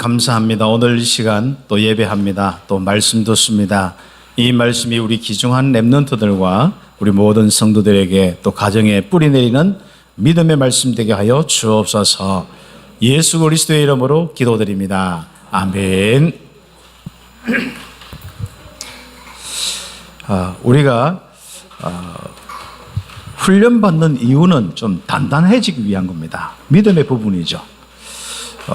감사합니다. 오늘 이 시간 또 예배합니다. 또 말씀 듣습니다. 이 말씀이 우리 귀중한 렘넌트들과 우리 모든 성도들에게 또 가정에 뿌리 내리는 믿음의 말씀 되게 하여 주옵소서. 예수 그리스도의 이름으로 기도드립니다. 아멘. 우리가 훈련받는 이유는 좀 단단해지기 위한 겁니다. 믿음의 부분이죠.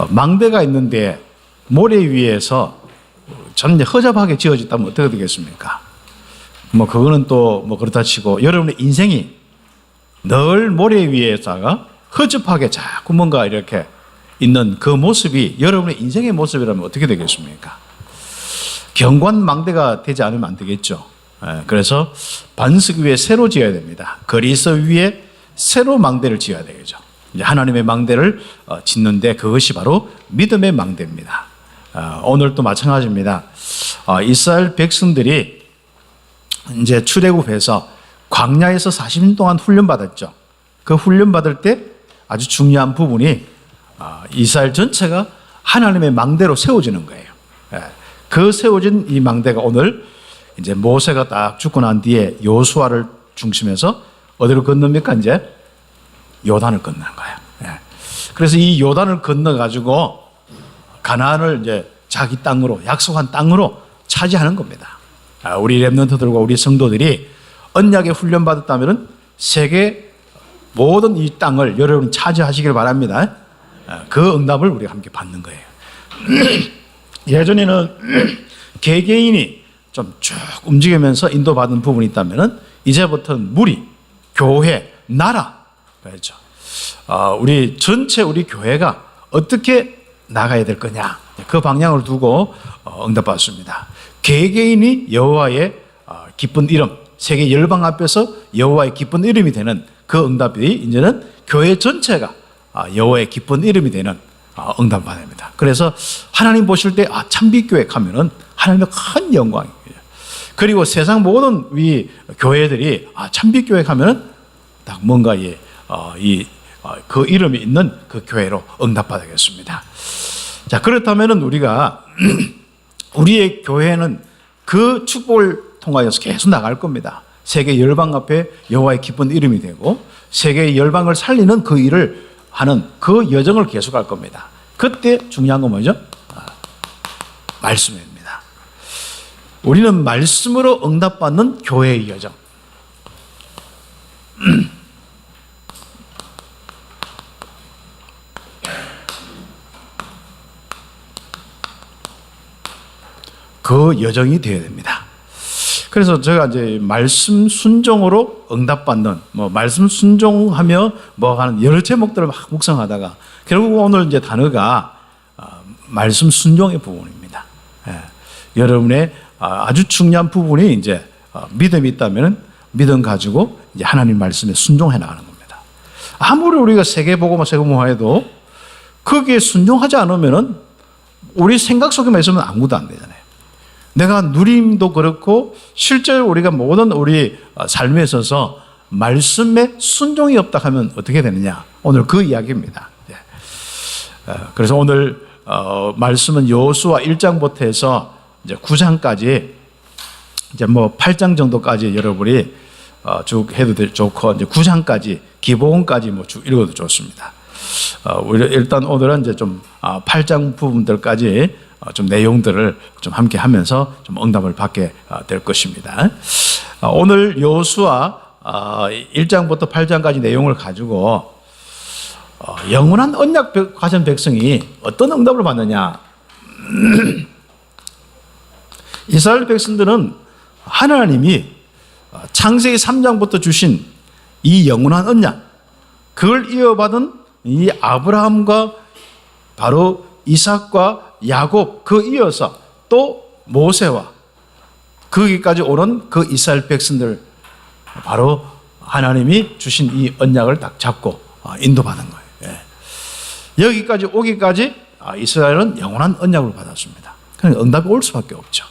망대가 있는데 모래 위에서 전혀 허접하게 지어졌다면 어떻게 되겠습니까? 그거는 또 그렇다 치고 여러분의 인생이 늘 모래 위에다가 허접하게 자꾸 뭔가 이렇게 있는 그 모습이 여러분의 인생의 모습이라면 어떻게 되겠습니까? 견고한 망대가 되지 않으면 안 되겠죠. 그래서 반석 위에 새로 지어야 됩니다. 그리스도 위에 새로 망대를 지어야 되겠죠. 이제 하나님의 망대를 짓는데 그것이 바로 믿음의 망대입니다. 오늘도 마찬가지입니다. 이스라엘 백성들이 이제 출애굽해서 광야에서 40년 동안 훈련받았죠. 그 훈련받을 때 아주 중요한 부분이 이스라엘 전체가 하나님의 망대로 세워지는 거예요. 그 세워진 이 망대가 오늘 이제 모세가 딱 죽고 난 뒤에 여호수아를 중심해서 어디로 건넙니까? 이제 요단을 건너는 거예요. 그래서 이 요단을 건너가지고 가나안을 이제 자기 땅으로, 약속한 땅으로 차지하는 겁니다. 우리 렘넌트들과 우리 성도들이 언약에 훈련받았다면 세계 모든 이 땅을 여러분 차지하시길 바랍니다. 그 응답을 우리가 함께 받는 거예요. 예전에는 개개인이 좀 쭉 움직이면서 인도받은 부분이 있다면 이제부터는 무리, 교회, 나라, 그렇죠. 우리 전체 우리 교회가 어떻게 나가야 될 거냐 그 방향을 두고 응답받습니다. 개개인이 여호와의 기쁜 이름, 세계 열방 앞에서 여호와의 기쁜 이름이 되는 그 응답이 이제는 교회 전체가 여호와의 기쁜 이름이 되는 응답받습니다. 그래서 하나님 보실 때 참빛교회 가면은 하나님의 큰 영광이에요. 그리고 세상 모든 이 교회들이 참빛교회 가면은 딱 뭔가 그 이름이 있는 그 교회로 응답받겠습니다. 자, 그렇다면은 우리가 우리의 교회는 그 축복을 통하여서 계속 나갈 겁니다. 세계 열방 앞에 여호와의 기쁜 이름이 되고 세계 열방을 살리는 그 일을 하는 그 여정을 계속할 겁니다. 그때 중요한 건 뭐죠? 말씀입니다. 우리는 말씀으로 응답받는 교회의 여정. 그 여정이 되어야 됩니다. 그래서 제가 이제 말씀 순종으로 응답받는, 말씀 순종하며 하는 여러 제목들을 막 묵상하다가 결국 오늘 이제 단어가 말씀 순종의 부분입니다. 여러분의 아주 중요한 부분이 이제 믿음이 있다면 믿음 가지고 이제 하나님 말씀에 순종해 나가는 겁니다. 아무리 우리가 세계복음화, 세계문화해도 거기에 순종하지 않으면은 우리 생각 속에만 있으면 아무것도 안 되잖아요. 내가 누림도 그렇고 실제로 우리가 모든 우리 삶에 있어서 말씀에 순종이 없다 하면 어떻게 되느냐? 오늘 그 이야기입니다. 그래서 오늘 말씀은 여호수아 1장부터 해서 이제 9장까지 이제 8장 정도까지 여러분이 쭉 해도 좋고 이제 9장까지 기본까지 쭉 읽어도 좋습니다. 일단 오늘은 이제 좀 8장 부분들까지 좀 내용들을 좀 함께 하면서 좀 응답을 받게 될 것입니다. 오늘 여호수아 1장부터 8장까지 내용을 가지고 영원한 언약 가진 백성이 어떤 응답을 받느냐. 이스라엘 백성들은 하나님이 창세기 3장부터 주신 이 영원한 언약, 그걸 이어받은 이 아브라함과 바로 이삭과 야곱, 그 이어서 또 모세와 거기까지 오는 그 이스라엘 백성들, 바로 하나님이 주신 이 언약을 딱 잡고 인도받은 거예요. 여기까지 오기까지 이스라엘은 영원한 언약을 받았습니다. 그러니까 응답이 올 수밖에 없죠.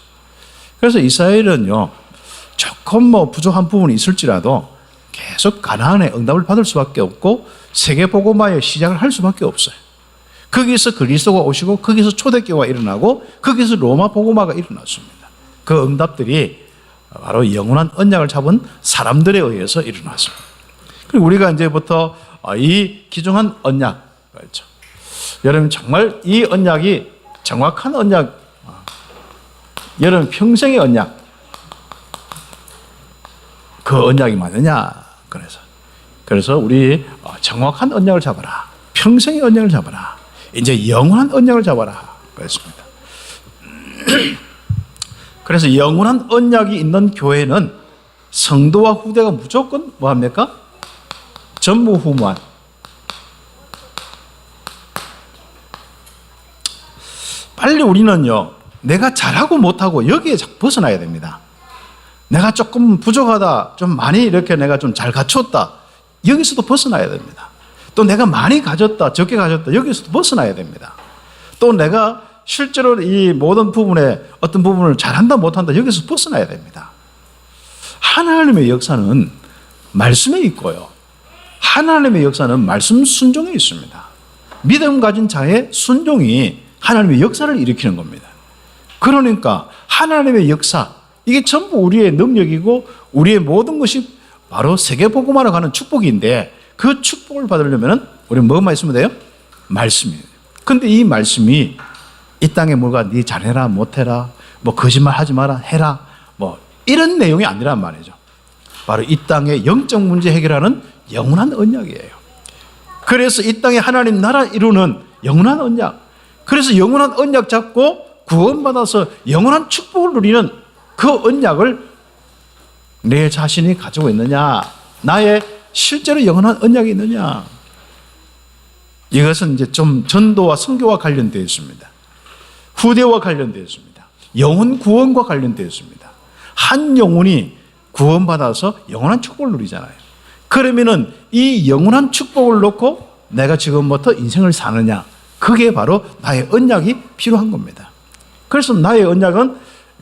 그래서 이스라엘은요, 조금 부족한 부분이 있을지라도 계속 가나안의 응답을 받을 수밖에 없고 세계복음화의 시작을 할 수밖에 없어요. 거기서 그리스도가 오시고 거기서 초대교회가 일어나고 거기서 로마 복음화가 일어났습니다. 그 응답들이 바로 영원한 언약을 잡은 사람들에 의해서 일어났습니다. 그리고 우리가 이제부터 이 귀중한 언약, 그렇죠. 여러분 정말 이 언약이 정확한 언약, 여러분 평생의 언약, 그 언약이 맞느냐? 그래서 우리 정확한 언약을 잡아라. 평생의 언약을 잡아라. 이제 영원한 언약을 잡아라. 그랬습니다. 그래서 영원한 언약이 있는 교회는 성도와 후대가 무조건 뭐합니까? 전무후무한. 빨리 우리는요, 내가 잘하고 못하고 여기에 벗어나야 됩니다. 내가 조금 부족하다, 좀 많이 이렇게 내가 좀 잘 갖췄다, 여기서도 벗어나야 됩니다. 또 내가 많이 가졌다, 적게 가졌다, 여기서도 벗어나야 됩니다. 또 내가 실제로 이 모든 부분에 어떤 부분을 잘한다, 못한다, 여기서 벗어나야 됩니다. 하나님의 역사는 말씀에 있고요. 하나님의 역사는 말씀 순종에 있습니다. 믿음 가진 자의 순종이 하나님의 역사를 일으키는 겁니다. 그러니까 하나님의 역사, 이게 전부 우리의 능력이고 우리의 모든 것이 바로 세계복음화로 가는 축복인데, 그 축복을 받으려면 우리는 뭐만 있으면 돼요? 말씀이에요. 근데 이 말씀이 이 땅에 뭐가 네 잘해라 못해라, 뭐 거짓말 하지 마라 해라, 뭐 이런 내용이 아니란 말이죠. 바로 이 땅의 영적 문제 해결하는 영원한 언약이에요. 그래서 이 땅에 하나님 나라 이루는 영원한 언약, 그래서 영원한 언약 잡고 구원받아서 영원한 축복을 누리는 그 언약을 내 자신이 가지고 있느냐, 나의 실제로 영원한 언약이 있느냐, 이것은 이제 좀 전도와 선교와 관련되어 있습니다. 후대와 관련되어 있습니다. 영혼 구원과 관련되어 있습니다. 한 영혼이 구원받아서 영원한 축복을 누리잖아요. 그러면은 이 영원한 축복을 놓고 내가 지금부터 인생을 사느냐, 그게 바로 나의 언약이 필요한 겁니다. 그래서 나의 언약은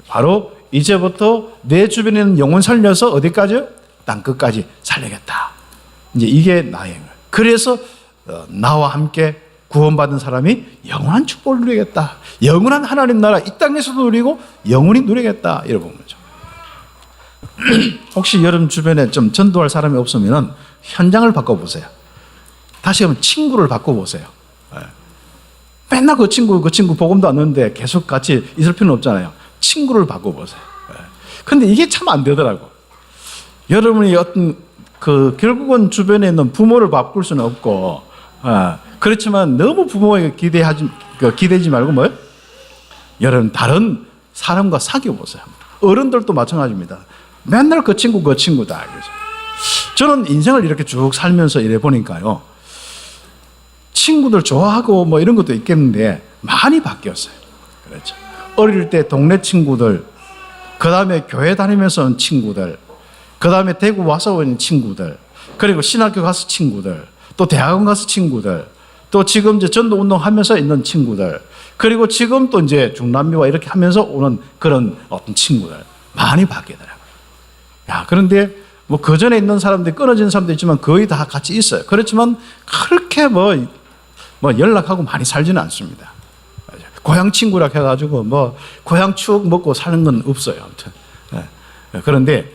바로 이제부터 내 주변에 있는 영혼 살려서 어디까지요? 땅끝까지 살리겠다. 이제 이게 나의 거예요. 그래서 나와 함께 구원받은 사람이 영원한 축복을 누리겠다. 영원한 하나님 나라 이 땅에서도 누리고 영원히 누리겠다. 이런 거죠. 혹시 여러분 주변에 좀 전도할 사람이 없으면 현장을 바꿔보세요. 다시 한번 친구를 바꿔보세요. 맨날 그 친구 복음도 안 듣는데 계속 같이 있을 필요는 없잖아요. 친구를 바꿔보세요. 근데 이게 참 안 되더라고. 여러분이 어떤 결국은 주변에 있는 부모를 바꿀 수는 없고, 그렇지만 너무 부모에게 기대지 말고 뭐요? 여러분 다른 사람과 사귀어 보세요. 어른들도 마찬가지입니다. 맨날 그 친구다. 그래서 저는 인생을 이렇게 쭉 살면서 이래 보니까요, 친구들 좋아하고 뭐 이런 것도 있겠는데 많이 바뀌었어요. 그렇죠. 어릴 때 동네 친구들, 그 다음에 교회 다니면서 온 친구들, 그 다음에 대구 와서 온 친구들, 그리고 신학교 가서 친구들, 또 대학원 가서 친구들, 또 지금 이제 전도 운동 하면서 있는 친구들, 그리고 지금 또 이제 중남미와 이렇게 하면서 오는 그런 어떤 친구들 많이 바뀌더라고요. 그런데 뭐 그 전에 있는 사람들이 끊어진 사람도 있지만 거의 다 같이 있어요. 그렇지만 그렇게 뭐 연락하고 많이 살지는 않습니다. 고향 친구라 해가지고 뭐 고향 추억 먹고 사는 건 없어요. 아무튼. 그런데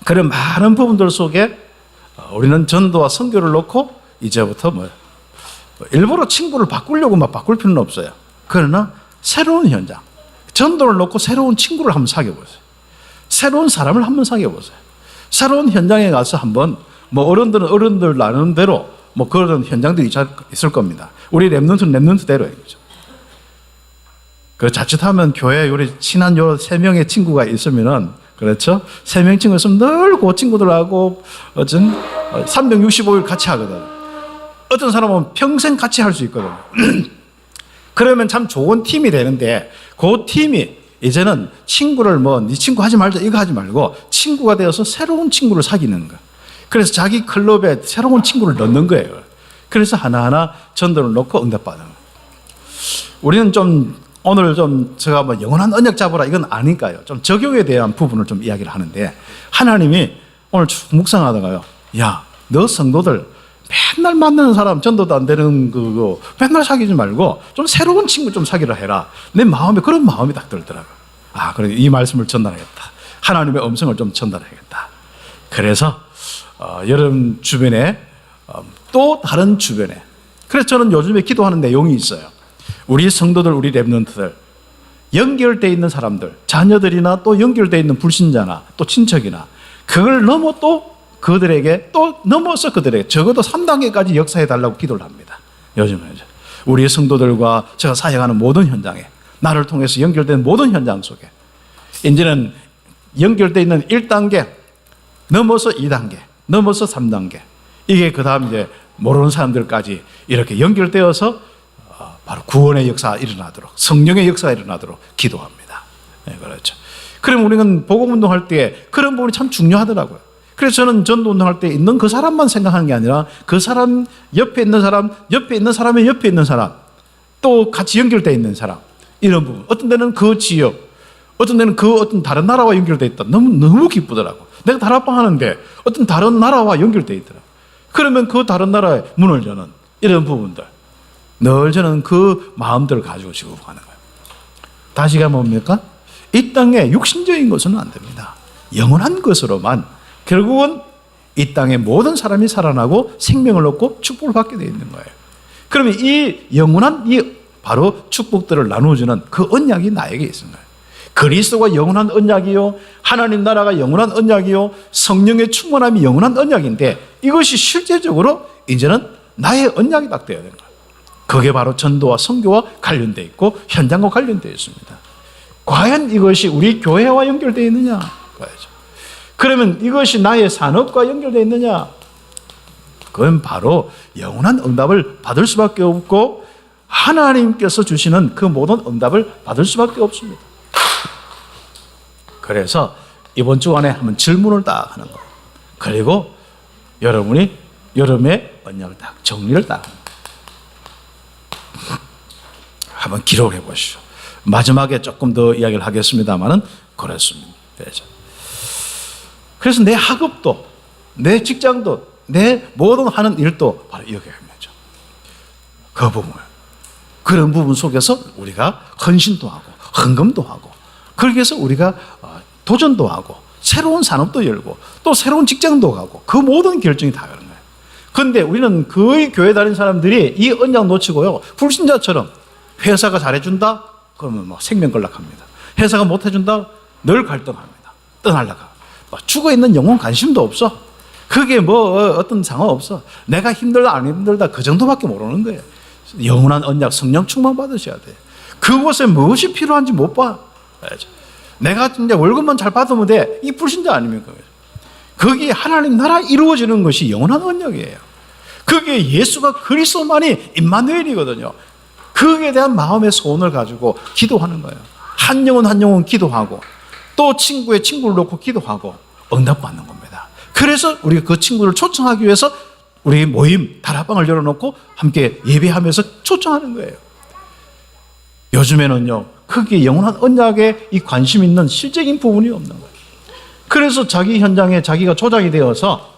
그런 많은 부분들 속에 우리는 전도와 선교를 놓고 이제부터 일부러 친구를 바꾸려고 막 바꿀 필요는 없어요. 그러나 새로운 현장, 전도를 놓고 새로운 친구를 한번 사귀어보세요. 새로운 사람을 한번 사귀어보세요. 새로운 현장에 가서 한번 어른들은 어른들 나누는 대로 그런 현장들이 있을 겁니다. 우리 랩넌트대로예요. 그죠? 자칫하면 교회에 우리 친한 3명의 친구가 있으면은, 그렇죠? 3명 친구가 있으면 늘 그 친구들하고 365일 같이 하거든. 어떤 사람은 평생 같이 할 수 있거든. 그러면 참 좋은 팀이 되는데, 그 팀이 이제는 친구를 네 친구 하지 말자 이거 하지 말고 친구가 되어서 새로운 친구를 사귀는 거. 그래서 자기 클럽에 새로운 친구를 넣는 거예요. 그래서 하나하나 전도를 놓고 응답받는 거예요. 우리는 오늘 제가 영원한 언약 잡으라 이건 아니까요. 좀 적용에 대한 부분을 좀 이야기를 하는데, 하나님이 오늘 묵상하다가요, 야, 너 성도들 맨날 만나는 사람, 전도도 안 되는 그거 맨날 사귀지 말고 좀 새로운 친구 좀 사귀라 해라. 내 마음에 그런 마음이 딱 들더라고요. 그래 이 말씀을 전달하겠다. 하나님의 음성을 좀 전달하겠다. 그래서 여러분 주변에 또 다른 주변에, 그래서 저는 요즘에 기도하는 내용이 있어요. 우리 성도들, 우리 렘넌트들, 연결되어 있는 사람들, 자녀들이나 또 연결되어 있는 불신자나 또 친척이나, 그걸 넘어 또 그들에게 또 넘어서 그들에게 적어도 3단계까지 역사해 달라고 기도를 합니다. 요즘은 우리 성도들과 제가 사역하는 모든 현장에, 나를 통해서 연결된 모든 현장 속에 이제는 연결되어 있는 1단계 넘어서 2단계, 넘어서 3단계, 이게 그 다음 이제 모르는 사람들까지 이렇게 연결되어서 바로 구원의 역사가 일어나도록, 성령의 역사가 일어나도록 기도합니다. 네, 그렇죠. 그럼 우리는 복음운동할 때 그런 부분이 참 중요하더라고요. 그래서 저는 전도운동할 때 있는 그 사람만 생각하는 게 아니라 그 사람 옆에 있는 사람, 옆에 있는 사람의 옆에 있는 사람, 또 같이 연결되어 있는 사람, 이런 부분. 어떤 데는 그 지역, 어떤 데는 그 어떤 다른 나라와 연결되어 있다. 너무 기쁘더라고. 내가 다락방 하는데 어떤 다른 나라와 연결되어 있더라고. 그러면 그 다른 나라의 문을 여는 이런 부분들, 늘 저는 그 마음들을 가지고 지금 가는 거예요. 다시가 뭡니까? 이 땅에 육신적인 것은 안 됩니다. 영원한 것으로만 결국은 이 땅에 모든 사람이 살아나고 생명을 얻고 축복을 받게 되어 있는 거예요. 그러면 이 영원한 이 바로 축복들을 나누어주는 그 언약이 나에게 있는 거예요. 그리스도가 영원한 언약이요, 하나님 나라가 영원한 언약이요, 성령의 충만함이 영원한 언약인데, 이것이 실제적으로 이제는 나의 언약이 딱 되어야 되는 거예요. 그게 바로 전도와 선교와 관련되어 있고 현장과 관련되어 있습니다. 과연 이것이 우리 교회와 연결되어 있느냐? 그러면 이것이 나의 산업과 연결되어 있느냐? 그건 바로 영원한 응답을 받을 수밖에 없고 하나님께서 주시는 그 모든 응답을 받을 수밖에 없습니다. 그래서 이번 주간에 한번 질문을 딱 하는 거예요. 그리고 여러분이 여름의 언약을 딱 정리를 딱 한번 기록해 보시죠. 마지막에 조금 더 이야기를 하겠습니다만은 그렇습니다. 그래서 내 학업도, 내 직장도, 내 모든 하는 일도 바로 여기에 있죠. 그 부분, 그런 부분 속에서 우리가 헌신도 하고 헌금도 하고, 그렇게 해서 우리가 도전도 하고 새로운 산업도 열고 또 새로운 직장도 가고, 그 모든 결정이 다 그런 거예요. 그런데 우리는 거의 교회 다니는 사람들이 이 언약 놓치고요, 불신자처럼 회사가 잘해준다? 그러면 막 생명 연락합니다. 회사가 못해준다? 늘 갈등합니다. 떠날라가. 죽어있는 영혼 관심도 없어. 그게 어떤 상관없어. 내가 힘들다 안 힘들다 그 정도밖에 모르는 거예요. 영원한 언약 성령 충만 받으셔야 돼요. 그곳에 무엇이 필요한지 못 봐. 내가 이제 월급만 잘 받으면 돼. 이 불신자 아닙니까? 거기에 하나님 나라 이루어지는 것이 영원한 언약이에요. 그게 예수가 그리스도만이 임마누엘이거든요. 거기에 대한 마음의 소원을 가지고 기도하는 거예요. 한 영혼 한 영혼 기도하고 또 친구의 친구를 놓고 기도하고 응답받는 겁니다. 그래서 우리가 그 친구를 초청하기 위해서 우리 모임 다락방을 열어놓고 함께 예배하면서 초청하는 거예요. 요즘에는요, 거기에 영원한 언약에 이 관심 있는 실적인 부분이 없는 거예요. 그래서 자기 현장에 자기가 조장이 되어서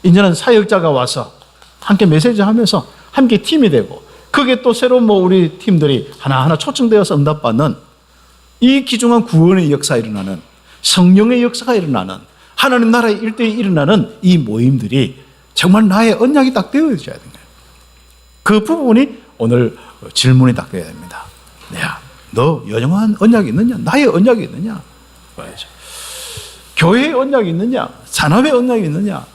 이제는 사역자가 와서 함께 메시지 하면서 함께 팀이 되고, 그게 또 새로운 우리 팀들이 하나하나 초청되어서 응답받는 이 귀중한 구원의 역사가 일어나는, 성령의 역사가 일어나는, 하나님 나라의 일대에 일어나는 이 모임들이 정말 나의 언약이 딱 되어져야 되는 거예요. 그 부분이 오늘 질문이 딱 되어야 됩니다. 야, 너 영원한 언약이 있느냐? 나의 언약이 있느냐? 봐야죠. 교회의 언약이 있느냐? 산업의 언약이 있느냐?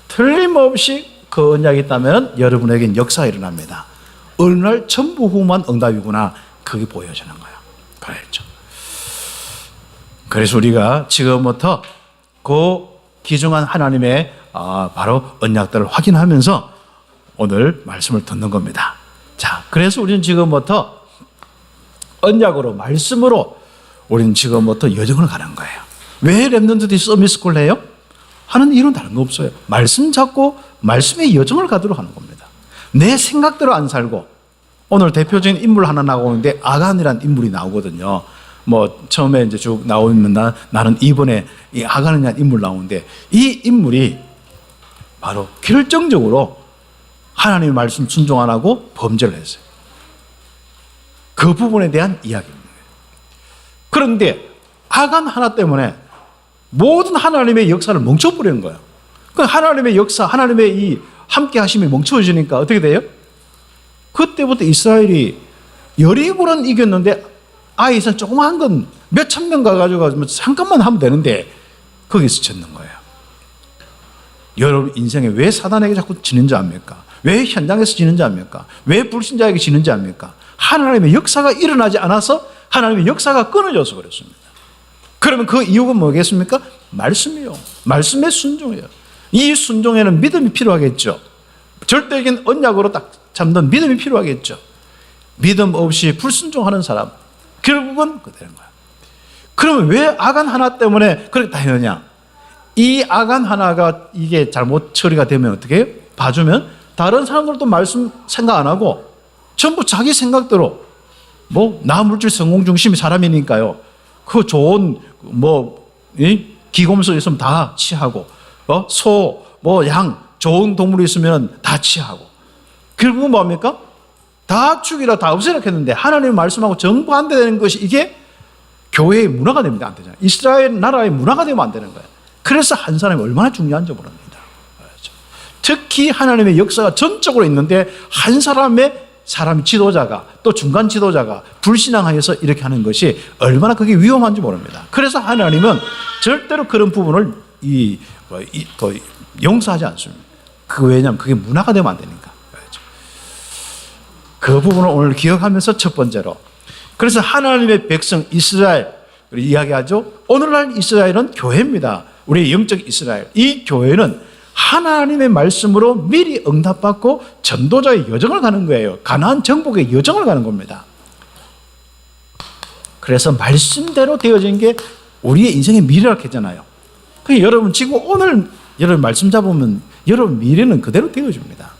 틀림없이 그 언약이 있다면 여러분에겐 역사가 일어납니다. 어느 날 전부후만 응답이구나, 그게 보여지는 거예요. 그렇죠. 그래서 우리가 지금부터 그 귀중한 하나님의 바로 언약들을 확인하면서 오늘 말씀을 듣는 겁니다. 자, 그래서 우리는 지금부터 언약으로, 말씀으로 우리는 지금부터 여정을 가는 거예요. 왜 렘넌트들이 서밋스쿨을 해요? 하는 이유는 다른 거 없어요. 말씀 잡고 말씀의 여정을 가도록 하는 겁니다. 내 생각대로 안 살고, 오늘 대표적인 인물 하나 나오는데 아간이라는 인물이 나오거든요. 처음에 이제 쭉 나오면 나는 이번에 이 아간이라는 인물 나오는데, 이 인물이 바로 결정적으로 하나님의 말씀 순종 안 하고 범죄를 했어요. 그 부분에 대한 이야기입니다. 그런데 아간 하나 때문에 모든 하나님의 역사를 멈춰버리는 거예요. 그 하나님의 역사, 하나님의 이 함께 하심이 멈춰지니까 어떻게 돼요? 그때부터 이스라엘이 여리고는 이겼는데 아이에서 조그마한 건 몇천 명 가가지고 잠깐만 하면 되는데 거기서 졌는 거예요. 여러분 인생에 왜 사단에게 자꾸 지는지 압니까? 왜 현장에서 지는지 압니까? 왜 불신자에게 지는지 압니까? 하나님의 역사가 일어나지 않아서 하나님의 역사가 끊어져서 그렇습니다. 그러면 그 이유가 뭐겠습니까? 말씀이요. 말씀의 순종이에요. 이 순종에는 믿음이 필요하겠죠. 절대적인 언약으로 딱 잡는 믿음이 필요하겠죠. 믿음 없이 불순종하는 사람 결국은 그렇게 되는 거야. 그러면 왜 아간 하나 때문에 그렇게 다 했느냐? 이 아간 하나가 이게 잘못 처리가 되면 어떻게 해요? 봐주면 다른 사람들도 말씀 생각 안 하고 전부 자기 생각대로 나물질 성공 중심의 사람이니까요. 그 좋은 기곰수 있으면 다 취하고 소, 양 좋은 동물이 있으면 다 취하고 결국은 뭡니까? 다 죽이라 다 없애라 했는데 하나님의 말씀하고 정반대되는 것이 이게 교회의 문화가 됩니다. 안 되잖아요. 이스라엘 나라의 문화가 되면 안 되는 거예요. 그래서 한 사람이 얼마나 중요한지 모릅니다. 특히 하나님의 역사가 전적으로 있는데 한 사람 지도자가 또 중간 지도자가 불신앙하여서 이렇게 하는 것이 얼마나 그게 위험한지 모릅니다. 그래서 하나님은 절대로 그런 부분을 용서하지 않습니다. 왜냐하면 그게 문화가 되면 안 되니까. 그 부분을 오늘 기억하면서 첫 번째로 그래서 하나님의 백성 이스라엘 이야기하죠. 오늘날 이스라엘은 교회입니다. 우리의 영적 이스라엘. 이 교회는 하나님의 말씀으로 미리 응답받고 전도자의 여정을 가는 거예요. 가나안 정복의 여정을 가는 겁니다. 그래서 말씀대로 되어진 게 우리의 인생의 미래라고 했잖아요. 여러분 지금 오늘 여러분 말씀 잡으면 여러분 미래는 그대로 되어집니다.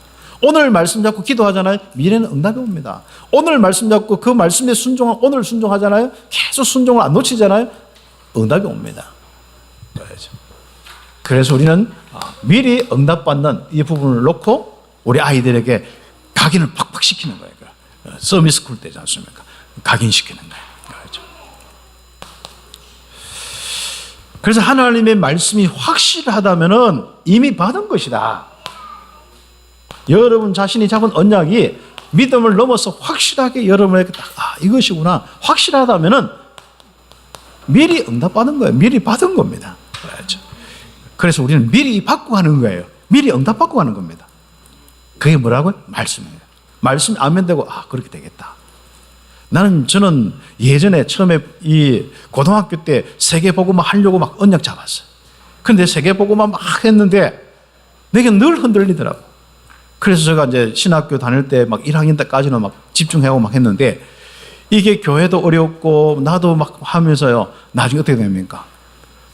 오늘 말씀 잡고 기도하잖아요. 미래는 응답이 옵니다. 오늘 말씀 잡고 그 말씀에 오늘 순종하잖아요. 계속 순종을 안 놓치잖아요. 응답이 옵니다. 그래서 우리는 미리 응답받는 이 부분을 놓고 우리 아이들에게 각인을 팍팍 시키는 거예요. 서미스쿨 때지 않습니까? 각인시키는 거예요. 그래서 하나님의 말씀이 확실하다면 이미 받은 것이다. 여러분 자신이 잡은 언약이 믿음을 넘어서 확실하게 여러분에게 이것이구나 확실하다면 미리 응답받은 거예요. 미리 받은 겁니다. 그래서 우리는 미리 받고 가는 거예요. 미리 응답받고 가는 겁니다. 그게 뭐라고요? 말씀이에요. 말씀 아멘 되고 그렇게 되겠다. 저는 예전에 처음에 이 고등학교 때 세계복음화 하려고 막 언약 잡았어요. 근데 세계복음화 막 했는데 내게 늘 흔들리더라고. 그래서 제가 이제 신학교 다닐 때 막 1학년 때까지는 막 집중하고 막 했는데 이게 교회도 어렵고 나도 막 하면서요. 나중에 어떻게 됩니까?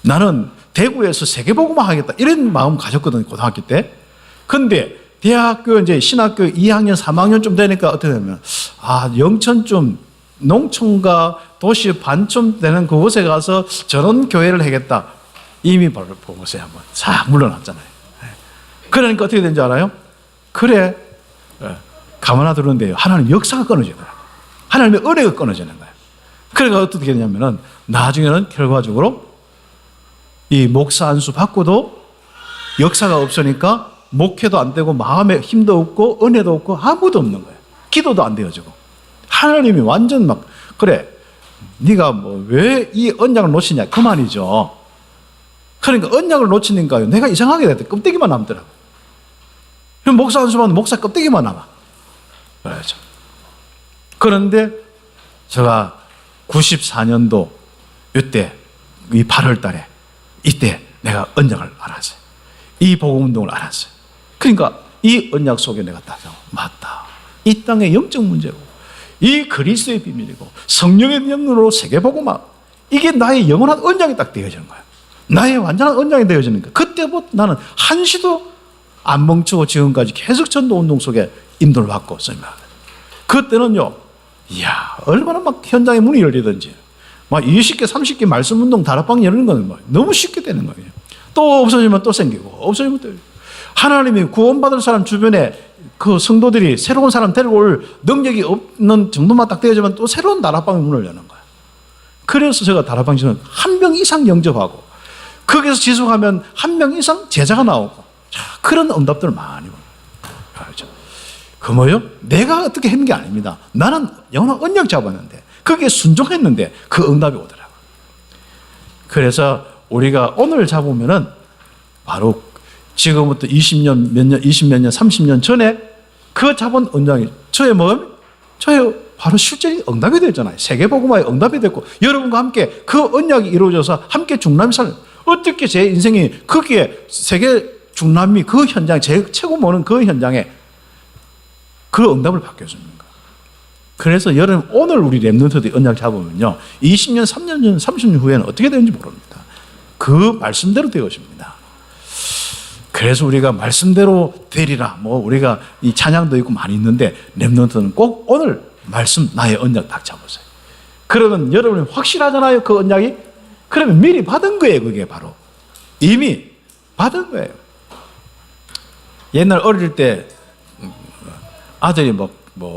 나는 대구에서 세계복음화 하겠다 이런 마음 가졌거든요. 고등학교 때. 근데 대학교 이제 신학교 2학년 3학년쯤 되니까 어떻게 되면 영천쯤 농촌과 도시 반쯤 되는 그곳에 가서 저런 교회를 하겠다. 이미 보고서 한번 싹 물러났잖아요. 그러니까 어떻게 된지 알아요? 그래 가만히 들었는데 하나님 역사가 끊어지더라고요. 하나님의 은혜가 끊어지는 거예요. 그러니까 어떻게 되냐면은 나중에는 결과적으로 이 목사 안수 받고도 역사가 없으니까 목회도 안 되고 마음에 힘도 없고 은혜도 없고 아무도 없는 거예요. 기도도 안 되어지고 하나님이 완전 막 그래 네가 왜 이 언약을 놓치냐 그 말이죠. 그러니까 언약을 놓치니까 내가 이상하게 됐다. 껍데기만 남더라고. 그럼 목사 안수 받는 목사 껍데기만 남아. 그렇죠. 그런데 제가 94년도 이때 이 8월 달에 이때 내가 언약을 알았어요. 이 복음운동을 알았어요. 그러니까 이 언약 속에 내가 딱 맞다. 이 땅의 영적 문제고 이 그리스도의 비밀이고 성령의 능력으로 세계복음화 이게 나의 영원한 언약이 딱 되어지는 거예요. 나의 완전한 언약이 되어지는 거예요. 그때부터 나는 한시도 안 멈추고 지금까지 계속 전도운동 속에 인도를 받고 있습니다. 그때는요. 이야 얼마나 막 현장에 문이 열리든지 막 20개 30개 말씀운동 다락방 열리는 건 너무 쉽게 되는 거예요. 또 없어지면 또 생기고 없어지면 또 하나님이 구원받을 사람 주변에 그 성도들이 새로운 사람 데리고 올 능력이 없는 정도만 딱 되어지면 또 새로운 다락방의 문을 여는 거예요. 그래서 제가 다락방 지는 한 명 이상 영접하고 거기서 지속하면 한 명 이상 제자가 나오고 그런 응답들을 많이 봅니다. 그 뭐요? 내가 어떻게 했는 게 아닙니다. 나는 영원한 언약 잡았는데 거기에 순종했는데 그 응답이 오더라고요. 그래서 우리가 오늘 잡으면은 바로 지금부터 20년, 몇 년, 20몇 년, 30년 전에 그 잡은 언약이 저의 마음, 저의 바로 실제로 응답이 됐잖아요. 세계복음화의 응답이 됐고 여러분과 함께 그 언약이 이루어져서 함께 중남미 살 어떻게 제 인생이 거기에 세계 중남미 그 현장, 제 최고 모는 그 현장에 그 응답을 받겠습니까? 그래서 여러분 오늘 우리 렘넌트들이 언약 잡으면요 20년, 3년, 30년 후에는 어떻게 되는지 모릅니다. 그 말씀대로 될 것입니다. 그래서 우리가 말씀대로 되리라 뭐 우리가 이 찬양도 있고 많이 있는데 렘넌트는 꼭 오늘 말씀 나의 언약 딱 잡으세요. 그러면 여러분이 확실하잖아요. 그 언약이. 그러면 미리 받은 거예요. 그게 바로 이미 받은 거예요. 옛날 어릴 때 아들이 뭐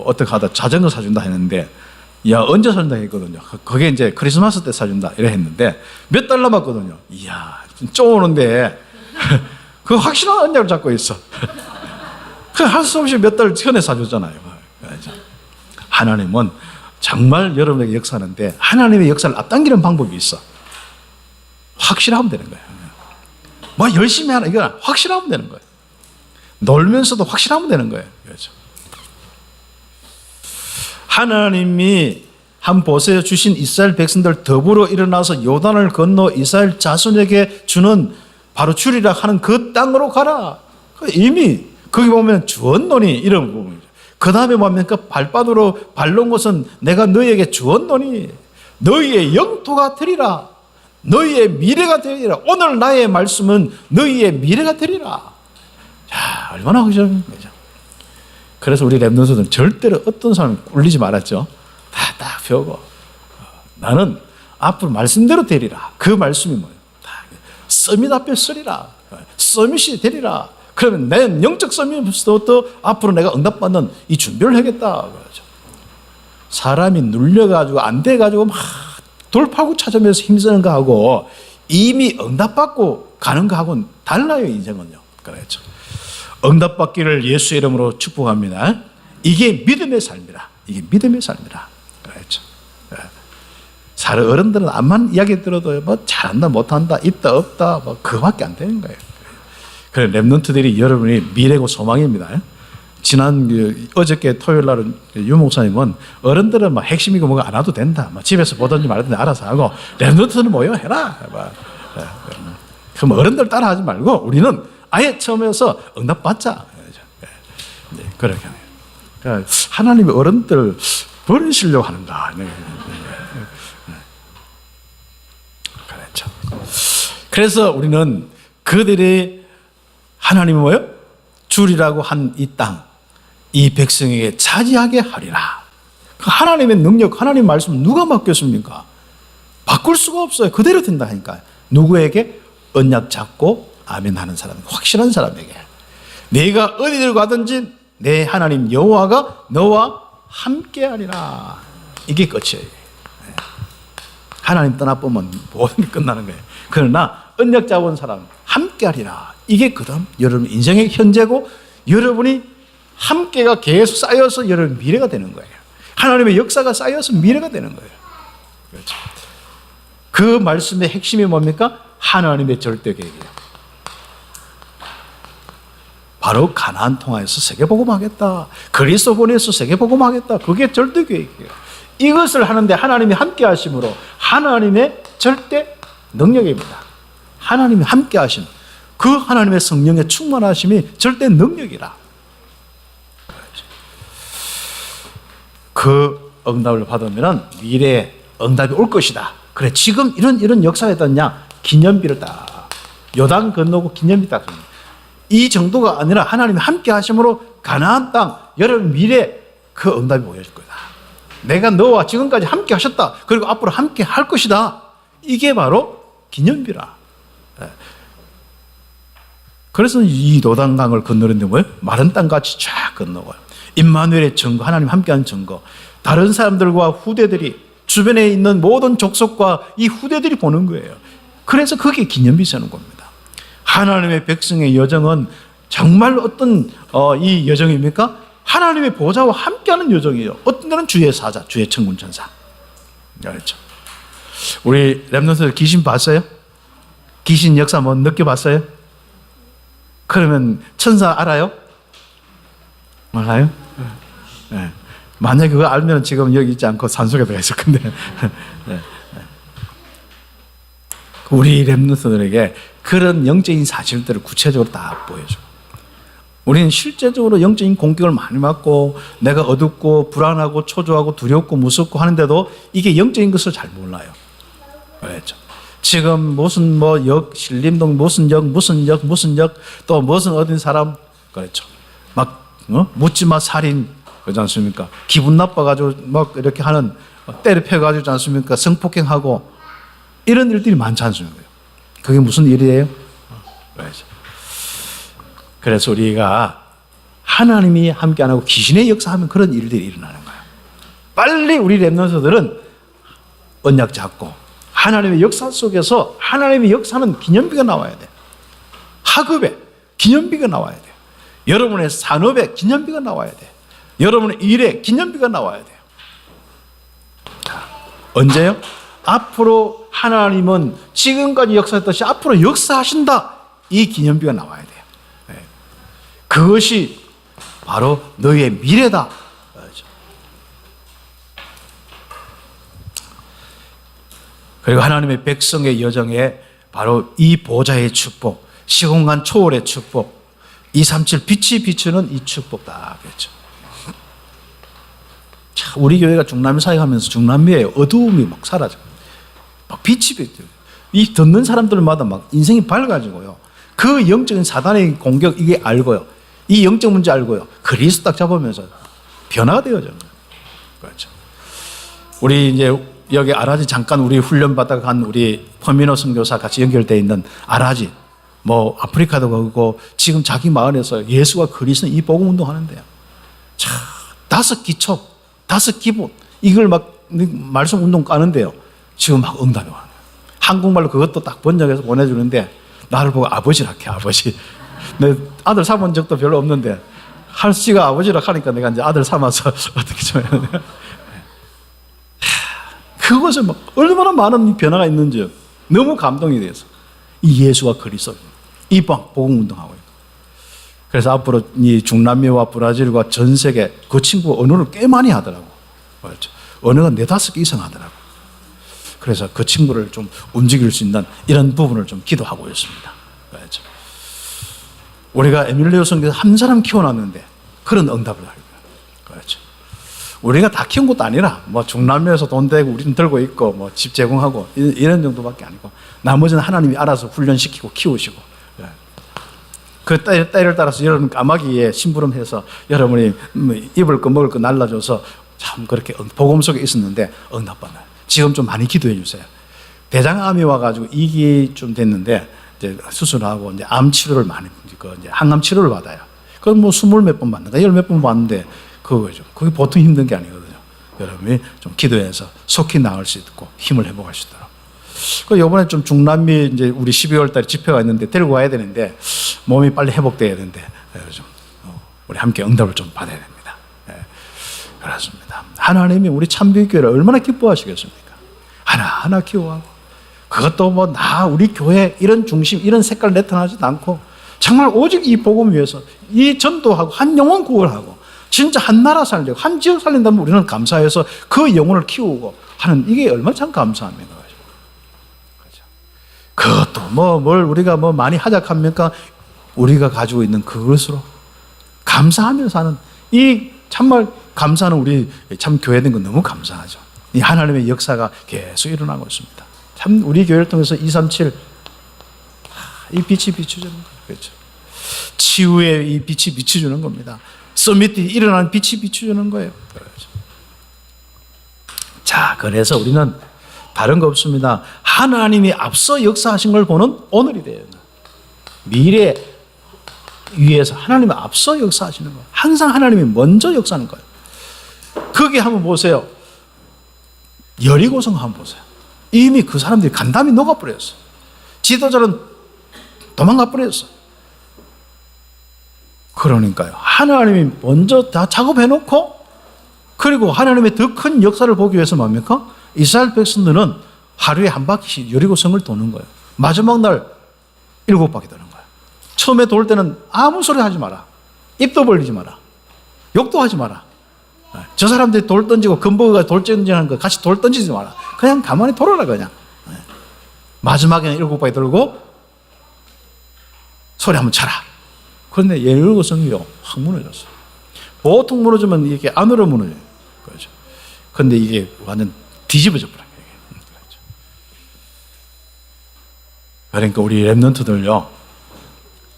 어떻게 하다 자전거 사준다 했는데 야 언제 사준다 했거든요. 그게 이제 크리스마스 때 사준다 이래 했는데 몇 달 남았거든요. 이야 쪼오는데 그 확실한 언약을 잡고 있어. 그 할 수 없이 몇 달 전에 사줬잖아요. 하나님은 정말 여러분에게 역사하는데 하나님의 역사를 앞당기는 방법이 있어. 확실하면 되는 거예요. 뭐 열심히 하나 이건 확실하면 되는 거예요. 놀면서도 확실하면 되는 거예요. 그렇죠. 하나님이 한 보세요. 주신 이스라엘 백성들 더불어 일어나서 요단을 건너 이스라엘 자손에게 주는 바로 주리라 하는 그 땅으로 가라. 이미 거기 보면 주었노니 이런 부분이죠. 그 다음에 뭡니까? 발바닥으로 밟는 곳은 내가 너희에게 주었노니 너희의 영토가 되리라. 너희의 미래가 되리라. 오늘 나의 말씀은 너희의 미래가 되리라. 자, 얼마나 확실한 거죠. 그래서 우리 렘넌트들은 절대로 어떤 사람이 꿀리지 말았죠. 딱 배우고 나는 앞으로 말씀대로 되리라. 그 말씀이 뭐예요? 서밋 앞에 서리라. 서밋이 되리라. 그러면 내 영적 서밋부터 앞으로 내가 응답받는 이 준비를 하겠다. 그러죠. 사람이 눌려가지고 안 돼가지고 막 돌파구 찾으면서 힘쓰는 거하고 이미 응답받고 가는 거하고는 달라요. 인생은요. 그렇죠. 응답받기를 예수의 이름으로 축복합니다. 이게 믿음의 삶이라. 이게 믿음의 삶이라. 그렇죠. 사람 어른들은 암만 이야기 들어도 뭐 잘한다 못한다 있다 없다 뭐 그거밖에 안 되는 거예요. 그래 렘넌트들이 여러분이 미래고 소망입니다. 지난 어저께 토요일 날은 유 목사님은 어른들은 막 핵심이고 뭐가 안 와도 된다. 막 집에서 보든지 말든지 알아서 하고 렘넌트는 뭐요 해라. 그럼 어른들 따라하지 말고 우리는 아예 처음에서 응답받자. 그렇게 그러니까 하나님의 어른들 버리시려고 하는가. 그렇죠. 그래서 우리는 그들이 하나님이 뭐예요? 주리라고 한 이 땅, 이 백성에게 차지하게 하리라. 하나님의 능력, 하나님의 말씀 누가 맡겼습니까? 바꿀 수가 없어요. 그대로 된다 하니까. 누구에게? 언약 잡고 아멘 하는 사람, 확실한 사람에게. 내가 어디를 가든지 내 하나님 여호와가 너와 함께하리라. 이게 끝이에요. 하나님 떠나보면 모든 게 끝나는 거예요. 그러나 언약 잡은 사람 함께하리라. 이게 그다음 여러분 인생의 현재고 여러분이 함께가 계속 쌓여서 여러분 미래가 되는 거예요. 하나님의 역사가 쌓여서 미래가 되는 거예요. 그렇죠. 그 말씀의 핵심이 뭡니까? 하나님의 절대 계획이에요. 바로 가나안 통하여서 세계복음하겠다. 그리스도 보내서 세계복음하겠다. 그게 절대 계획이에요. 이것을 하는데 하나님이 함께 하심으로 하나님의 절대 능력입니다. 하나님이 함께 하심. 그 하나님의 성령의 충만하심이 절대 능력이라. 그 응답을 받으면 미래에 응답이 올 것이다. 그래 지금 이런 역사가 있다냐 기념비를 딱 요단 건너고 기념비 딱 이 정도가 아니라 하나님이 함께 하심으로 가나안 땅 여러분 미래 그 응답이 보여질 거다. 내가 너와 지금까지 함께 하셨다. 그리고 앞으로 함께 할 것이다. 이게 바로 기념비라. 그래서 이 요단강을 건너는데 뭐예요? 마른 땅같이 쫙 건너고요. 임마누엘의 증거, 하나님 함께한 증거. 다른 사람들과 후대들이, 주변에 있는 모든 족속과 이 후대들이 보는 거예요. 그래서 그게 기념비 세는 겁니다. 하나님의 백성의 여정은 정말 어떤 이 여정입니까? 하나님의 보좌와 함께하는 여정이에요. 어떤 때는 주의 사자, 주의 천군 천사. 그렇죠. 우리 렘넌트들 귀신 봤어요? 귀신 역사 뭐 느껴봤어요? 그러면 천사 알아요? 알아요? 네. 만약에 그거 알면 지금 여기 있지 않고 산속에 들어가 있을 건데. 네. 우리 렘넌트들에게 그런 영적인 사실들을 구체적으로 다 보여줘. 우리는 실제적으로 영적인 공격을 많이 받고 내가 어둡고 불안하고 초조하고 두렵고 무섭고 하는데도 이게 영적인 것을 잘 몰라요. 그렇죠. 지금 무슨 뭐 역, 신림동 무슨 역, 또 무슨 어딘 사람, 그렇죠. 막 묻지마 살인, 그렇지 않습니까? 기분 나빠가지고 막 이렇게 하는, 때려 펴가지고 있지 않습니까? 성폭행하고 이런 일들이 많지 않습니까? 그게 무슨 일이에요? 그렇죠. 그래서 우리가 하나님이 함께 안 하고 귀신의 역사하면 그런 일들이 일어나는 거예요. 빨리 우리 렘넌트들은 언약 잡고 하나님의 역사 속에서 하나님의 역사는 기념비가 나와야 돼. 학업에 기념비가 나와야 돼. 여러분의 산업에 기념비가 나와야 돼. 여러분의 일에 기념비가 나와야 돼요. 언제요? 앞으로 하나님은 지금까지 역사했듯이 앞으로 역사하신다. 이 기념비가 나와야 돼요. 네. 그것이 바로 너희의 미래다. 그리고 하나님의 백성의 여정에 바로 이 보좌의 축복, 시공간 초월의 축복, 237 빛이 비추는 이 축복다. 그렇죠. 참, 우리 교회가 중남미 사역하면서 중남미의 어두움이 막 사라져. 막 빛이 비춰. 이 듣는 사람들마다 막 인생이 밝아지고요. 그 영적인 사단의 공격 이게 알고요. 이 영적 문제 알고요. 그리스도 딱 잡으면서 변화가 되어져요. 그렇죠. 우리 이제 여기 아라지 잠깐 우리 훈련 받다가 간 우리 퍼미노 선교사 같이 연결되어 있는 아라지, 뭐 아프리카도 가고 지금 자기 마을에서 예수와 그리스도 이 복음 운동 하는데요. 참 5기초, 5기본 이걸 막 말씀 운동 까는데요. 지금 막 응답이 와요. 한국말로 그것도 딱 번역해서 보내주는데 나를 보고 아버지라 해, 아버지. 내 아들 삼은 적도 별로 없는데 할씨가 아버지라 하니까 내가 이제 아들 삼아서 어떻게 좀 해야 돼. 그것에 막 얼마나 많은 변화가 있는지 너무 감동이 돼서 이 예수와 그리스도 이 복음 운동하고 있고. 그래서 앞으로 이 중남미와 브라질과 전 세계 그 친구 언어를 꽤 많이 하더라고. 그렇죠. 언어가 4-5개 이상 하더라고. 그래서 그 친구를 좀 움직일 수 있는 이런 부분을 좀 기도하고 있습니다. 그렇죠. 우리가 에밀리오 성교에서 한 사람 키워놨는데 그런 응답을 하는 거예요. 그렇죠. 우리가 다 키운 것도 아니라 뭐 중남미에서 돈 대고 우리는 들고 있고 뭐 집 제공하고 이런 정도밖에 아니고 나머지는 하나님이 알아서 훈련시키고 키우시고 그 때를 따라서 여러분 까마귀에 심부름해서 여러분이 입을 거 먹을 거 날라줘서 참 그렇게 복음 속에 있었는데 응답받아요. 지금 좀 많이 기도해 주세요. 대장암이 와가지고 2기 좀 됐는데 이제 수술하고 이제 암 치료를 많이 이제 항암 치료를 받아요. 그건 뭐 20몇 번 받는가 10몇 번 받는데 그거죠. 그게 보통 힘든 게 아니거든요. 여러분이 좀 기도해서 속히 나을 수 있고 힘을 회복할 수 있도록. 그 이번에 좀 중남미 이제 우리 12월 달에 집회가 있는데 데리고 와야 되는데 몸이 빨리 회복돼야 되는데 좀 우리 함께 응답을 좀 받아야 됩니다. 네. 그렇습니다. 하나님이 우리 참비교회를 얼마나 기뻐하시겠습니까? 하나하나 키워하고 그것도 뭐 우리 교회 이런 중심 이런 색깔 나타나지도 않고 정말 오직 이 복음 위해서 이 전도하고 한 영혼 구원하고 진짜 한 나라 살려고 한 지역 살린다면 우리는 감사해서 그 영혼을 키우고 하는 이게 얼마나 참 감사합니까? 그렇죠. 그것도 뭘 우리가 뭐 많이 하작합니까? 우리가 가지고 있는 그것으로 감사하면서 하는 이 정말 감사하는 우리 참 교회된 건 너무 감사하죠. 이 하나님의 역사가 계속 일어나고 있습니다. 참 우리 교회를 통해서 237 이 빛이 비춰주는 거예요. 그렇죠. 치유의 이 빛이 비춰주는 겁니다. 서밋이 일어나는 빛이 비춰주는 거예요. 그렇죠. 자, 그래서 우리는 다른 거 없습니다. 하나님이 앞서 역사하신 걸 보는 오늘이 돼요. 미래 위에서 하나님이 앞서 역사하시는 거예요. 항상 하나님이 먼저 역사하는 거예요. 거기 한번 보세요. 여리고성 한번 보세요. 이미 그 사람들이 간담이 녹아버렸어요. 지도자는 도망가 버렸어요. 그러니까요. 하나님이 먼저 다 작업해놓고 그리고 하나님의 더 큰 역사를 보기 위해서 뭡니까? 이스라엘 백성들은 하루에 한 바퀴씩 여리고성을 도는 거예요. 마지막 날 7바퀴 도는 거예요. 처음에 돌 때는 아무 소리 하지 마라. 입도 벌리지 마라. 욕도 하지 마라. 저 사람들이 돌 던지고 금버그가 돌 던지는 거 같이 돌 던지지 마라. 그냥 가만히 돌아라 그냥. 마지막에는 7바퀴 돌고 소리 한번 쳐라. 그런데 여리고성이요 확 무너졌어요. 보통 무너지면 이게 안으로 무너져요. 그렇죠. 그런데 이게 완전 뒤집어져 버려요. 그렇죠. 그러니까 우리 렘넌트들요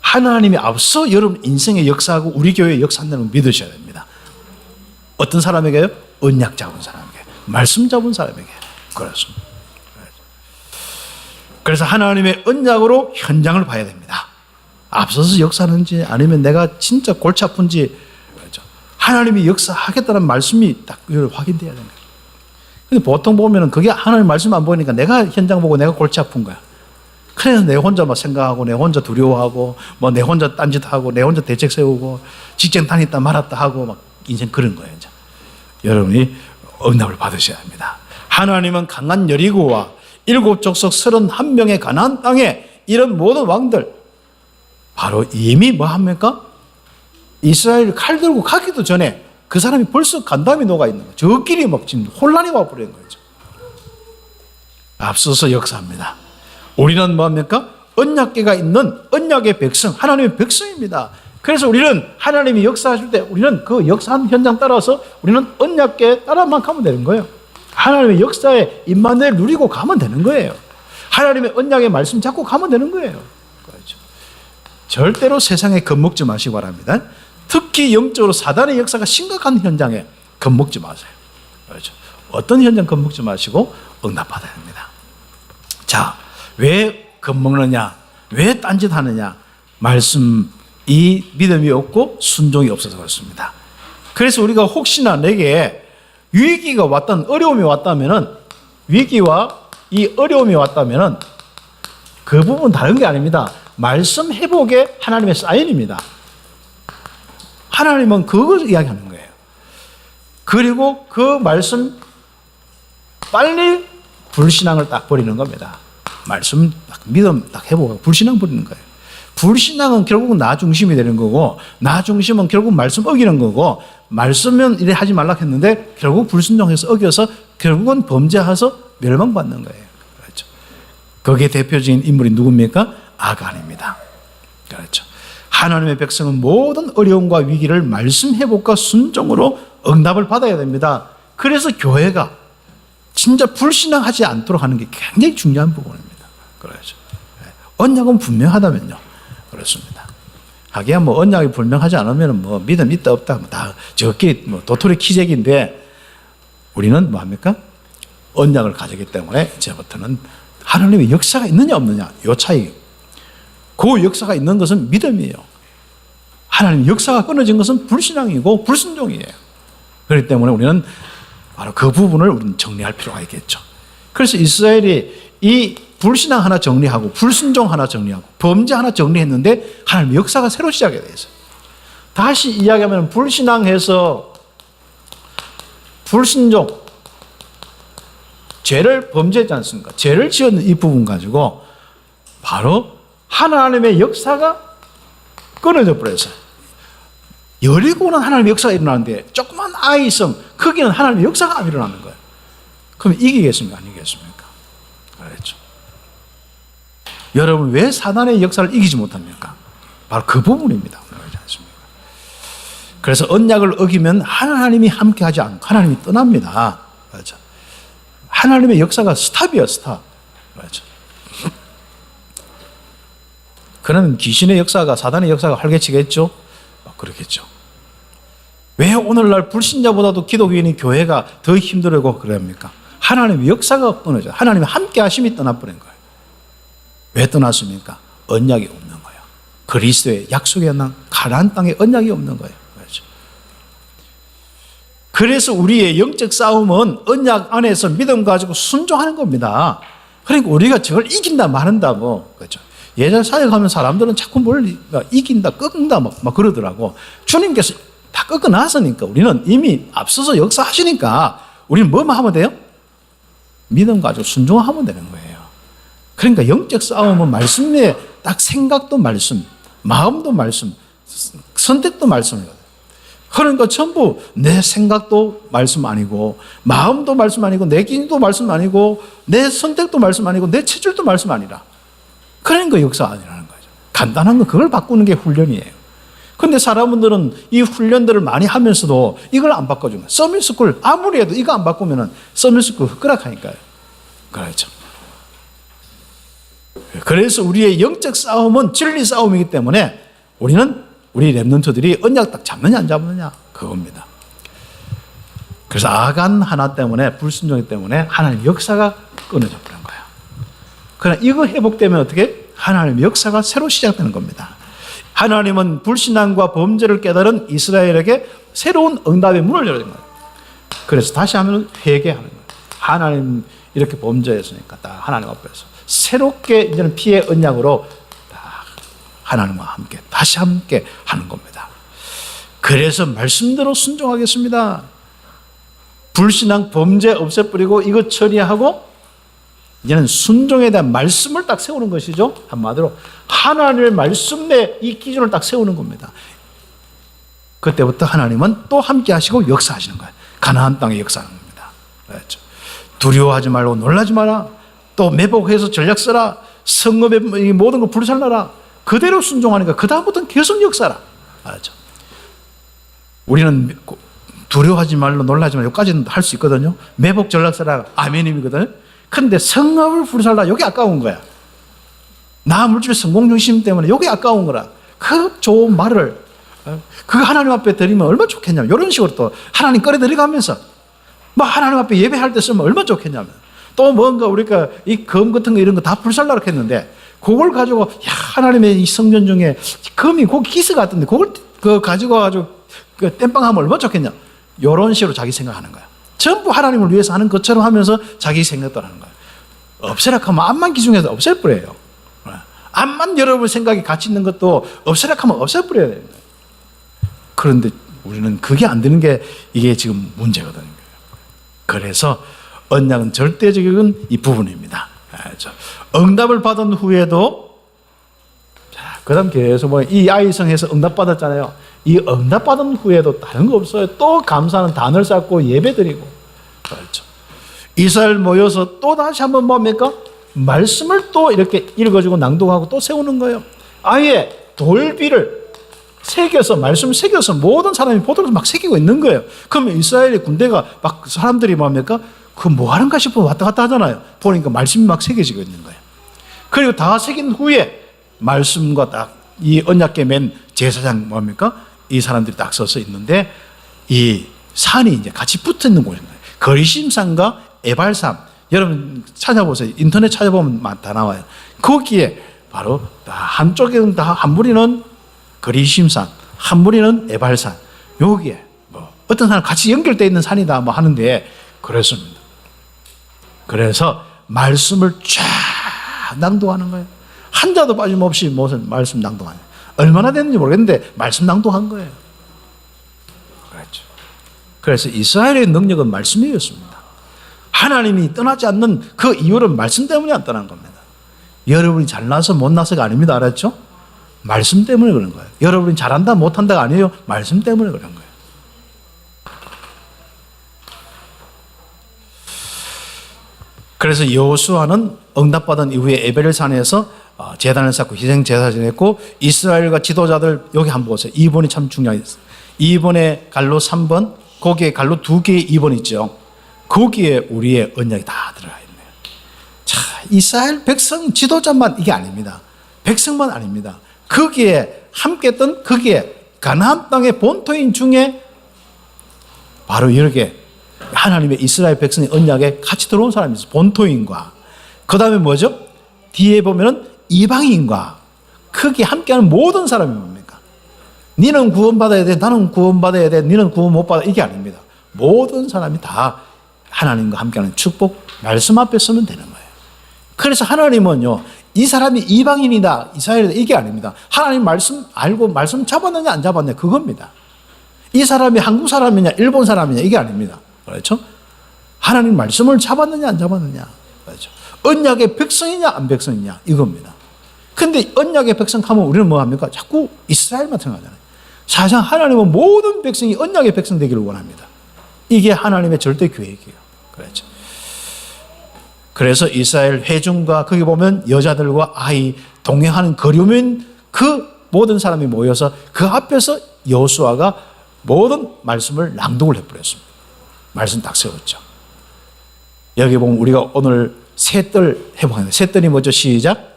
하나님이 앞서 여러분 인생의 역사하고 우리 교회의 역사한다는 걸 믿으셔야 됩니다. 어떤 사람에게요? 언약 잡은 사람에게, 말씀 잡은 사람에게. 그렇습니다. 그래서 하나님의 언약으로 현장을 봐야 됩니다. 앞서서 역사하는지 아니면 내가 진짜 골치 아픈지 그렇죠. 하나님이 역사하겠다는 말씀이 딱 확인돼야 되는 거예요. 근데 보통 보면은 그게 하나님 말씀 안 보니까 내가 현장 보고 내가 골치 아픈 거야. 그래서 내 혼자 막 생각하고 내 혼자 두려워하고 뭐 내 혼자 딴짓하고 내 혼자 대책 세우고 직장 다녔다 말았다 하고 막 인생 그런 거예요. 이제. 여러분이 응답을 받으셔야 합니다. 하나님은 강한 여리고와 7족속 31명의 가나안 땅에 이런 모든 왕들 바로 이미 뭐 합니까? 이스라엘 칼 들고 가기도 전에 그 사람이 벌써 간담이 녹아 있는 거예요. 저끼리 막 지금 혼란이 와버리는 거죠. 앞서서 역사합니다. 우리는 뭡니까? 언약궤가 있는 언약의 백성, 하나님의 백성입니다. 그래서 우리는 하나님이 역사하실 때 우리는 그 역사한 현장 따라서 우리는 언약궤 따라만 가면 되는 거예요. 하나님의 역사에 임만을 누리고 가면 되는 거예요. 하나님의 언약의 말씀 잡고 가면 되는 거예요. 그렇죠. 절대로 세상에 겁먹지 마시기 바랍니다. 특히 영적으로 사단의 역사가 심각한 현장에 겁먹지 마세요. 그렇죠. 어떤 현장 겁먹지 마시고 응답받아야 합니다. 자, 왜 겁먹느냐? 왜 딴짓하느냐? 말씀 이 믿음이 없고 순종이 없어서 그렇습니다. 그래서 우리가 혹시나 내게 위기가 왔던 어려움이 왔다면은 위기와 이 어려움이 왔다면은 그 부분 다른 게 아닙니다. 말씀 회복의 하나님의 사인입니다. 하나님은 그걸 이야기하는 거예요. 그리고 그 말씀 빨리 불신앙을 딱 버리는 겁니다. 말씀 딱 믿음 딱 회복하고 불신앙 버리는 거예요. 불신앙은 결국은 나 중심이 되는 거고 나 중심은 결국 말씀 어기는 거고 말씀은 이래 하지 말라 했는데 결국 불순종해서 어겨서 결국은 범죄해서 멸망받는 거예요. 그렇죠. 거기에 대표적인 인물이 누굽니까? 아간입니다. 그렇죠. 하나님의 백성은 모든 어려움과 위기를 말씀 회복과 순종으로 응답을 받아야 됩니다. 그래서 교회가 진짜 불신앙하지 않도록 하는 게 굉장히 중요한 부분입니다. 그렇죠. 언약은 분명하다면요. 그렇습니다. 하기야 뭐 언약이 분명하지 않으면 뭐 믿음 있다 없다 뭐 다 저끼리 뭐 도토리 키재기인데 우리는 뭐 합니까? 언약을 가지기 때문에 이제부터는 하나님의 역사가 있느냐 없느냐 요 차이. 그 역사가 있는 것은 믿음이에요. 하나님의 역사가 끊어진 것은 불신앙이고 불순종이에요. 그렇기 때문에 우리는 바로 그 부분을 우리는 정리할 필요가 있겠죠. 그래서 이스라엘이 이 불신앙 하나 정리하고 불순종 하나 정리하고 범죄 하나 정리했는데 하나님의 역사가 새로 시작이 돼서 다시 이야기하면 불신앙해서 불순종 죄를 범죄했지 않습니까? 죄를 지었는 이 부분 가지고 바로 하나님의 역사가 끊어져 버렸어요. 여리고는 하나님의 역사가 일어나는데 조그만 아이성 거기는 하나님의 역사가 안 일어나는 거예요. 그럼 이기겠습니까? 아니겠습니까? 그렇죠. 여러분 왜 사단의 역사를 이기지 못합니까? 바로 그 부분입니다. 그렇지 않습니까? 그래서 언약을 어기면 하나님이 함께하지 않고 하나님이 떠납니다. 그렇죠. 하나님의 역사가 스탑이에요, 스탑. 그렇죠. 그러면 귀신의 역사가 사단의 역사가 활개치겠죠? 그렇겠죠. 왜 오늘날 불신자보다도 기독교인이 교회가 더 힘들고 그럽니까? 하나님의 역사가 끊어져. 하나님의 함께 하심이 떠나버린 거예요. 왜 떠났습니까? 언약이 없는 거예요. 그리스도의 약속의 가나안 땅에 언약이 없는 거예요. 그렇죠? 그래서 우리의 영적 싸움은 언약 안에서 믿음 가지고 순종하는 겁니다. 그러니까 우리가 저걸 이긴다 말한다 뭐 그렇죠. 예전 사역하면 사람들은 자꾸 뭘 이긴다 꺾는다 막 그러더라고. 주님께서 다 꺾어놨으니까 우리는 이미 앞서서 역사하시니까 우리는 뭐만 하면 돼요? 믿음 가지고 순종하면 되는 거예요. 그러니까 영적 싸움은 말씀에 딱 생각도 말씀, 마음도 말씀, 선택도 말씀이거든요. 그러니까 전부 내 생각도 말씀 아니고 마음도 말씀 아니고 내 기도 말씀 아니고 내 선택도 말씀 아니고 내 체질도 말씀 아니라 그러니까 역사 아니라는 거죠. 간단한 건 그걸 바꾸는 게 훈련이에요. 그런데 사람들은 이 훈련들을 많이 하면서도 이걸 안 바꿔주는 거예요. 서밋스쿨 아무리 해도 이거 안 바꾸면 서밋스쿨 흑락하니까요. 그렇죠. 그래서 우리의 영적 싸움은 진리 싸움이기 때문에 우리 렘넌트들이 언약 딱 잡느냐 안 잡느냐 그겁니다. 그래서 아간 하나 때문에 불순종 때문에 하나님 역사가 끊어져 버린 거예요. 그러나 이거 회복되면 어떻게? 하나님 역사가 새로 시작되는 겁니다. 하나님은 불신앙과 범죄를 깨달은 이스라엘에게 새로운 응답의 문을 열어준 거예요. 그래서 다시 하면 회개하는 거예요. 하나님 이렇게 범죄했으니까 딱 하나님 앞에서 새롭게 이제는 피의 언약으로 하나님과 함께 다시 함께 하는 겁니다. 그래서 말씀대로 순종하겠습니다. 불신앙 범죄 없애버리고 이것 처리하고 이제는 순종에 대한 말씀을 딱 세우는 것이죠. 한마디로 하나님의 말씀에 이 기준을 딱 세우는 겁니다. 그때부터 하나님은 또 함께 하시고 역사하시는 거예요. 가나안 땅에 역사하는 겁니다. 그렇죠. 두려워하지 말고 놀라지 마라. 또 매복해서 전략 써라. 성읍의 모든 걸 불살라라. 그대로 순종하니까 그 다음부터는 계속 역사라. 알았죠? 우리는 두려워하지 말고 놀라지 말고 여기까지는 할 수 있거든요. 매복 전략 써라. 아멘임이거든요. 그런데 성읍을 불살라. 여기 아까운 거야. 나 물질 성공 중심 때문에 여기 아까운 거라. 그 좋은 말을 그거 하나님 앞에 드리면 얼마나 좋겠냐면 이런 식으로 또 하나님 끌어들여가면서 뭐 하나님 앞에 예배할 때 쓰면 얼마나 좋겠냐면 또 뭔가 우리가 이 검 같은 거 이런 거 다 불살라고 했는데 그걸 가지고 야 하나님의 이 성전 중에 검이 그 기스 같은데 그걸 가지고 와가지고 그 땜빵하면 얼마나 좋겠냐 이런 식으로 자기 생각하는 거야. 전부 하나님을 위해서 하는 것처럼 하면서 자기 생각도 하는 거야. 없애라 하면 암만 기준에서 없애버려요. 암만 여러분 생각이 같이 있는 것도 없애라 하면 없애버려야 돼요. 그런데 우리는 그게 안 되는 게 이게 지금 문제거든요. 그래서 언약은 절대적인 이 부분입니다. 응답을 받은 후에도 그 다음 계속 이 아이성에서 응답받았잖아요. 이 응답받은 후에도 다른 거 없어요. 또 감사하는 단을 쌓고 예배드리고 그렇죠. 이스라엘 모여서 또 다시 한번 뭡니까? 말씀을 또 이렇게 읽어주고 낭독하고 또 세우는 거예요. 아예 돌비를 새겨서 말씀을 새겨서 모든 사람이 보도록 막 새기고 있는 거예요. 그러면 이스라엘의 군대가 막 사람들이 뭡니까? 그 뭐 하는가 싶어 왔다 갔다 하잖아요. 보니까 말씀이 막 새겨지고 있는 거예요. 그리고 다 새긴 후에 말씀과 딱 이 언약궤 맨 제사장 뭡니까? 이 사람들이 딱 서서 있는데 이 산이 이제 같이 붙어 있는 곳입니다. 거리심산과 에발산. 여러분 찾아보세요. 인터넷 찾아보면 다 나와요. 거기에 바로 한쪽에는 다 한 무리는 거리심산, 한 무리는 에발산. 여기에 뭐 어떤 사람 같이 연결되어 있는 산이다 뭐 하는데 그렇습니다. 그래서 말씀을 쫙 낭독하는 거예요. 한 자도 빠짐없이 무슨 말씀 낭독하는 거예요. 얼마나 됐는지 모르겠는데 말씀 낭독한 거예요. 그렇죠. 그래서 이스라엘의 능력은 말씀이었습니다. 하나님이 떠나지 않는 그 이유는 말씀 때문에 안 떠난 겁니다. 여러분이 잘나서 못나서가 아닙니다. 알았죠? 말씀 때문에 그런 거예요. 여러분이 잘한다 못한다가 아니에요. 말씀 때문에 그런 거예요. 그래서 여호수아는 응답받은 이후에 에벨산에서 제단을 쌓고 희생 제사를 지냈고 이스라엘과 지도자들 여기 한번 보세요. 2번이 참 중요해요. 2번에 갈로 3번 거기에 갈로 2개의 2번 있죠. 거기에 우리의 언약이 다 들어가 있네요. 자, 이스라엘 백성 지도자만 이게 아닙니다. 백성만 아닙니다. 거기에 함께 했던 거기에 가나안 땅의 본토인 중에 바로 이렇게 하나님의 이스라엘 백성의 언약에 같이 들어온 사람이 있어요. 본토인과 그 다음에 뭐죠? 뒤에 보면은 이방인과 거기에 함께하는 모든 사람이 뭡니까? 니는 구원받아야 돼, 나는 구원받아야 돼, 니는 구원 못 받아, 이게 아닙니다. 모든 사람이 다 하나님과 함께하는 축복 말씀 앞에 서면 되는 거예요. 그래서 하나님은요, 이 사람이 이방인이다, 이스라엘이다, 이게 아닙니다. 하나님 말씀 알고 말씀 잡았느냐 안 잡았느냐 그겁니다. 이 사람이 한국 사람이냐 일본 사람이냐 이게 아닙니다. 그렇죠? 하나님 말씀을 잡았느냐 안 잡았느냐, 그렇죠? 언약의 백성이냐 안 백성이냐 이겁니다. 근데 언약의 백성 하면 우리는 뭐 합니까? 자꾸 이스라엘만 생각하잖아요. 사실 하나님은 모든 백성이 언약의 백성 되기를 원합니다. 이게 하나님의 절대 계획이에요. 그렇죠? 그래서 이스라엘 회중과 거기 보면 여자들과 아이 동행하는 거류민 그 모든 사람이 모여서 그 앞에서 여호수아가 모든 말씀을 낭독을 해버렸습니다. 말씀 딱 세웠죠. 여기 보면 우리가 오늘 셋들 해보겠습니다. 셋들이 뭐죠? 시작.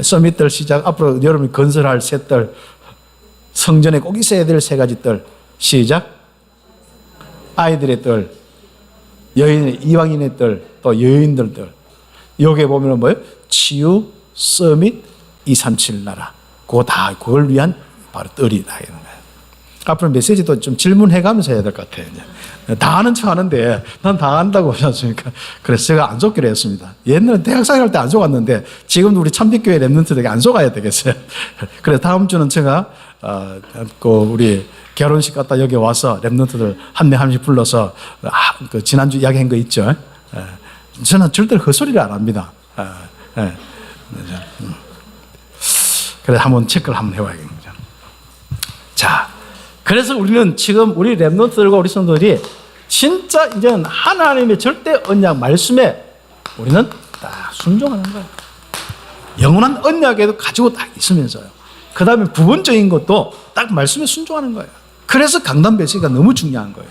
서밋들 시작. 앞으로 여러분이 건설할 셋들, 성전에 꼭 있어야 될 세 가지 뜰 시작. 아이들의 뜰, 여인, 이방인의 뜰, 또 여인들 뜰. 여기에 보면 뭐예요? 치유, 서밋, 237 나라. 그걸 위한 바로 뜰이 다 있는 거예요. 앞으로 메시지도 좀 질문해 가면서 해야 될 것 같아요. 이제. 다 아는 척 하는데 난 다 안다고 하지 않습니까? 그래서 제가 안 속기로 했습니다. 옛날에 대학 생활할 때 안 속았는데 지금도 우리 참빛교회 랩런트들에게 안 속아야 되겠어요. 그래서 다음 주는 제가 우리 결혼식 갔다 여기 와서 랩런트들 한 명 한 명씩 불러서 그 지난주 이야기한 거 있죠. 저는 절대로 헛소리를 안 합니다. 그래서 한번 체크를 한번 해봐야겠습니다. 자, 그래서 우리는 지금 우리 랩런트들과 우리 성도들이 진짜 이제는 하나님의 절대 언약 말씀에 우리는 딱 순종하는 거예요. 영원한 언약에도 가지고 딱 있으면서요. 그 다음에 부분적인 것도 딱 말씀에 순종하는 거예요. 그래서 강단 배치가 너무 중요한 거예요.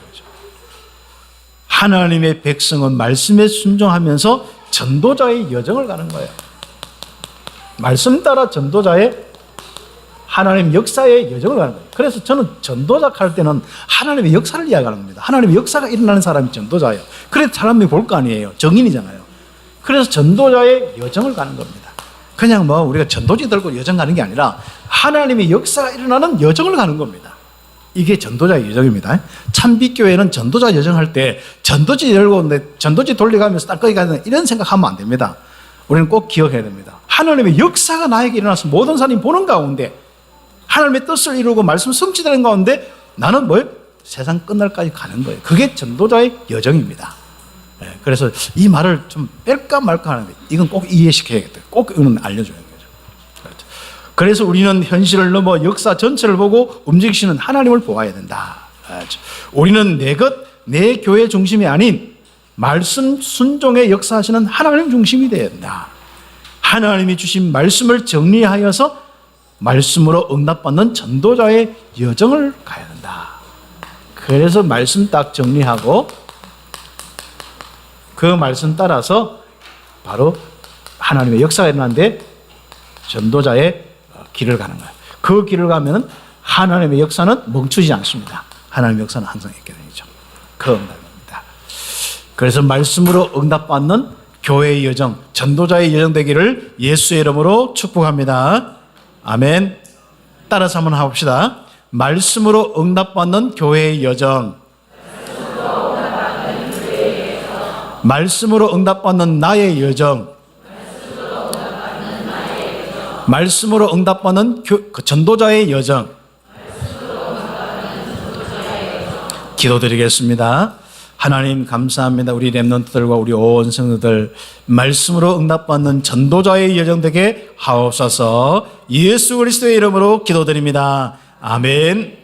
하나님의 백성은 말씀에 순종하면서 전도자의 여정을 가는 거예요. 말씀 따라 전도자의 하나님 역사의 여정을 가는 거예요. 그래서 저는 전도자 할 때는 하나님의 역사를 이야기하는 겁니다. 하나님의 역사가 일어나는 사람이 전도자예요. 그래서 사람이 볼 거 아니에요. 정인이잖아요. 그래서 전도자의 여정을 가는 겁니다. 그냥 뭐 우리가 전도지 들고 여정 가는 게 아니라 하나님의 역사가 일어나는 여정을 가는 겁니다. 이게 전도자의 여정입니다. 참빛교회는 전도자 여정할 때 전도지 열고 전도지 돌려가면서 딱 거기 가는 이런 생각하면 안 됩니다. 우리는 꼭 기억해야 됩니다. 하나님의 역사가 나에게 일어나서 모든 사람이 보는 가운데 하나님의 뜻을 이루고 말씀 성취되는 가운데 나는 뭐예요? 세상 끝날까지 가는 거예요. 그게 전도자의 여정입니다. 그래서 이 말을 좀 뺄까 말까 하는데 이건 꼭 이해시켜야겠다. 꼭 이건 알려줘야 되죠. 그래서 우리는 현실을 넘어 역사 전체를 보고 움직이시는 하나님을 보아야 된다. 우리는 내 교회 중심이 아닌 말씀 순종에 역사하시는 하나님 중심이 되어야 된다. 하나님이 주신 말씀을 정리하여서 말씀으로 응답받는 전도자의 여정을 가야 된다. 그래서 말씀 딱 정리하고 그 말씀 따라서 바로 하나님의 역사가 일어나는데 전도자의 길을 가는 거예요. 그 길을 가면 하나님의 역사는 멈추지 않습니다. 하나님의 역사는 항상 있게 되죠. 그 응답입니다. 그래서 말씀으로 응답받는 교회의 여정, 전도자의 여정 되기를 예수의 이름으로 축복합니다. 아멘. 따라서 한번 해봅시다. 말씀으로 응답받는 교회의 여정. 말씀으로 응답받는 나의 여정. 말씀으로 응답받는 전도자의 여정. 기도드리겠습니다. 하나님 감사합니다. 우리 렘넌트들과 우리 온 성도들 말씀으로 응답받는 전도자의 여정 되게 하옵소서. 예수 그리스도의 이름으로 기도드립니다. 아멘.